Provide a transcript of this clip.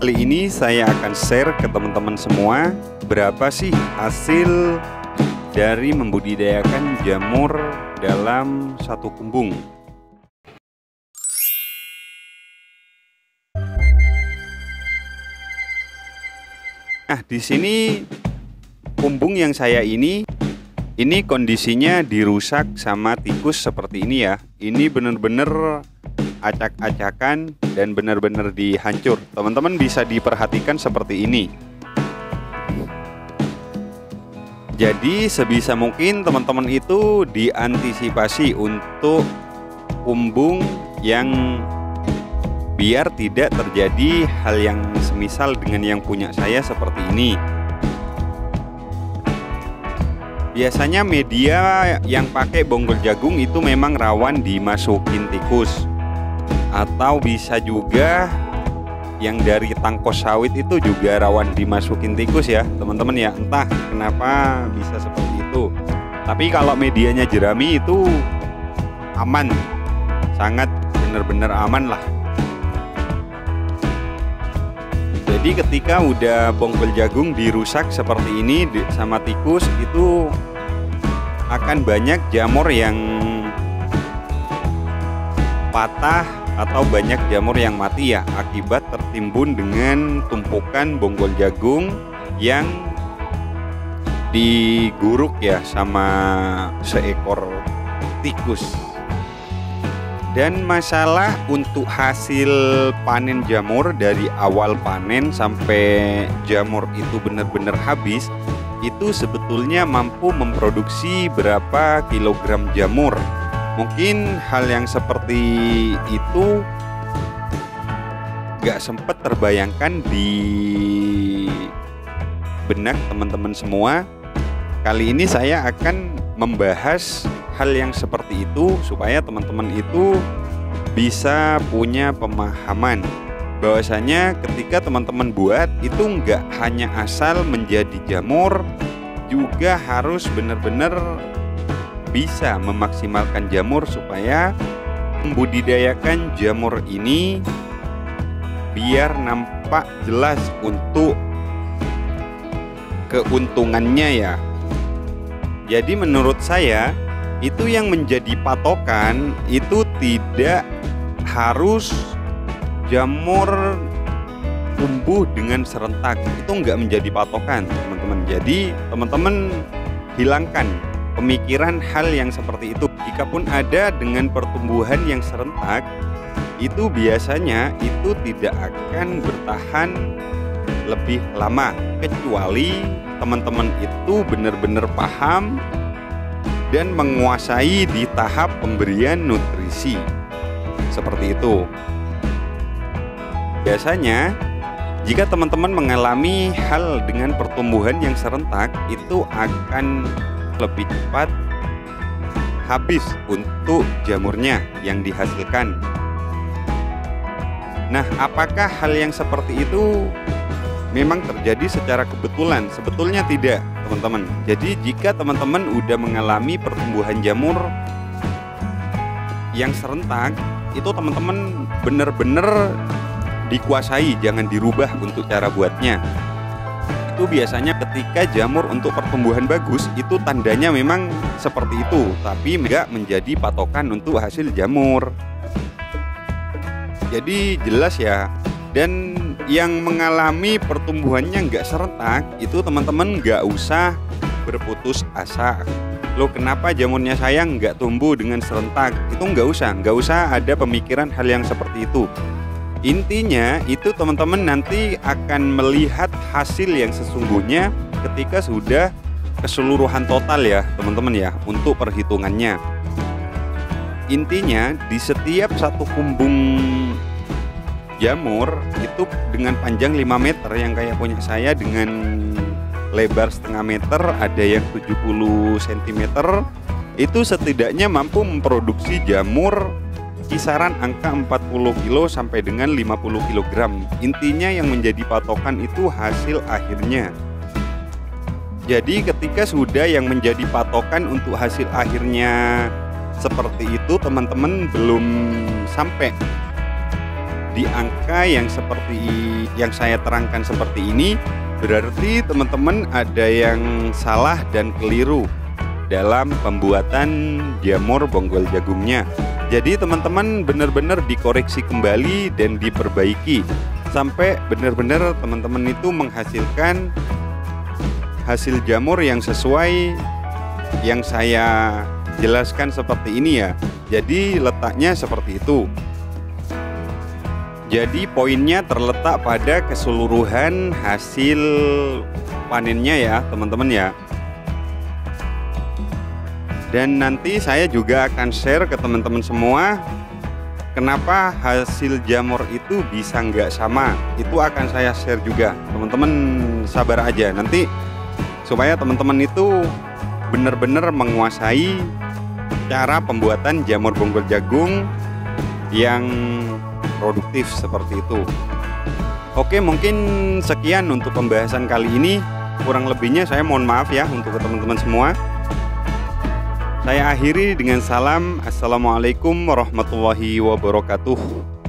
Kali ini saya akan share ke teman-teman semua berapa sih hasil dari membudidayakan jamur dalam satu kumbung. Nah, di sini kumbung yang saya ini kondisinya dirusak sama tikus seperti ini ya. Ini bener-bener acak-acakan dan benar-benar dihancur. Teman-teman bisa diperhatikan seperti ini. Jadi sebisa mungkin teman-teman itu diantisipasi untuk kumbung yang biar tidak terjadi hal yang semisal dengan yang punya saya seperti ini. Biasanya media yang pakai bonggol jagung itu memang rawan dimasukin tikus. Atau bisa juga yang dari tangkos sawit itu juga rawan dimasukin tikus ya teman-teman ya. Entah kenapa bisa seperti itu. Tapi kalau medianya jerami itu aman, sangat benar-benar aman lah. Jadi ketika udah bonggol jagung dirusak seperti ini sama tikus, itu akan banyak jamur yang patah atau banyak jamur yang mati ya, akibat tertimbun dengan tumpukan bonggol jagung yang diguruk ya sama seekor tikus. Dan masalah untuk hasil panen jamur dari awal panen sampai jamur itu benar-benar habis, itu sebetulnya mampu memproduksi berapa kilogram jamur. Mungkin hal yang seperti itu gak sempat terbayangkan di benak teman-teman semua. Kali ini saya akan membahas hal yang seperti itu supaya teman-teman itu bisa punya pemahaman bahwasanya ketika teman-teman buat itu nggak hanya asal menjadi jamur, juga harus benar-benar bisa memaksimalkan jamur supaya membudidayakan jamur ini biar nampak jelas untuk keuntungannya ya. Jadi menurut saya itu yang menjadi patokan itu tidak harus jamur tumbuh dengan serentak, itu nggak menjadi patokan teman-teman. Jadi teman-teman hilangkan pemikiran hal yang seperti itu. Jikapun ada dengan pertumbuhan yang serentak, itu biasanya itu tidak akan bertahan lebih lama kecuali teman-teman itu benar-benar paham dan menguasai di tahap pemberian nutrisi. Seperti itu. Biasanya jika teman-teman mengalami hal dengan pertumbuhan yang serentak, itu akan lebih cepat habis untuk jamurnya yang dihasilkan. Nah, apakah hal yang seperti itu memang terjadi secara kebetulan? Sebetulnya tidak, teman-teman. Jadi jika teman-teman udah mengalami pertumbuhan jamur yang serentak, itu teman-teman benar-benar dikuasai, jangan dirubah untuk cara buatnya. Itu biasanya ketika jamur untuk pertumbuhan bagus, itu tandanya memang seperti itu, tapi enggak menjadi patokan untuk hasil jamur. Jadi jelas ya. Dan yang mengalami pertumbuhannya enggak serentak, itu teman-teman enggak usah berputus asa. Loh, kenapa jamurnya saya enggak tumbuh dengan serentak? Itu enggak usah ada pemikiran hal yang seperti itu. Intinya itu teman-teman nanti akan melihat hasil yang sesungguhnya ketika sudah keseluruhan total ya teman-teman ya, untuk perhitungannya. Intinya di setiap satu kumbung jamur itu dengan panjang 5 meter yang kayak punya saya, dengan lebar setengah meter, ada yang 70 cm, itu setidaknya mampu memproduksi jamur kisaran angka 40 kilo sampai dengan 50 kg. Intinya yang menjadi patokan itu hasil akhirnya. Jadi ketika sudah yang menjadi patokan untuk hasil akhirnya seperti itu, teman-teman belum sampai di angka yang seperti yang saya terangkan seperti ini, berarti teman-teman ada yang salah dan keliru dalam pembuatan jamur bonggol jagungnya. Jadi teman-teman benar-benar dikoreksi kembali dan diperbaiki sampai benar-benar teman-teman itu menghasilkan hasil jamur yang sesuai yang saya jelaskan seperti ini ya. Jadi letaknya seperti itu. Jadi poinnya terletak pada keseluruhan hasil panennya ya teman-teman ya. Dan nanti saya juga akan share ke teman-teman semua kenapa hasil jamur itu bisa nggak sama. Itu akan saya share juga. Teman-teman sabar aja nanti supaya teman-teman itu benar-benar menguasai cara pembuatan jamur bonggol jagung yang produktif seperti itu. Oke, mungkin sekian untuk pembahasan kali ini. Kurang lebihnya saya mohon maaf ya untuk teman-teman semua. Saya akhiri dengan salam. Assalamualaikum warahmatullahi wabarakatuh.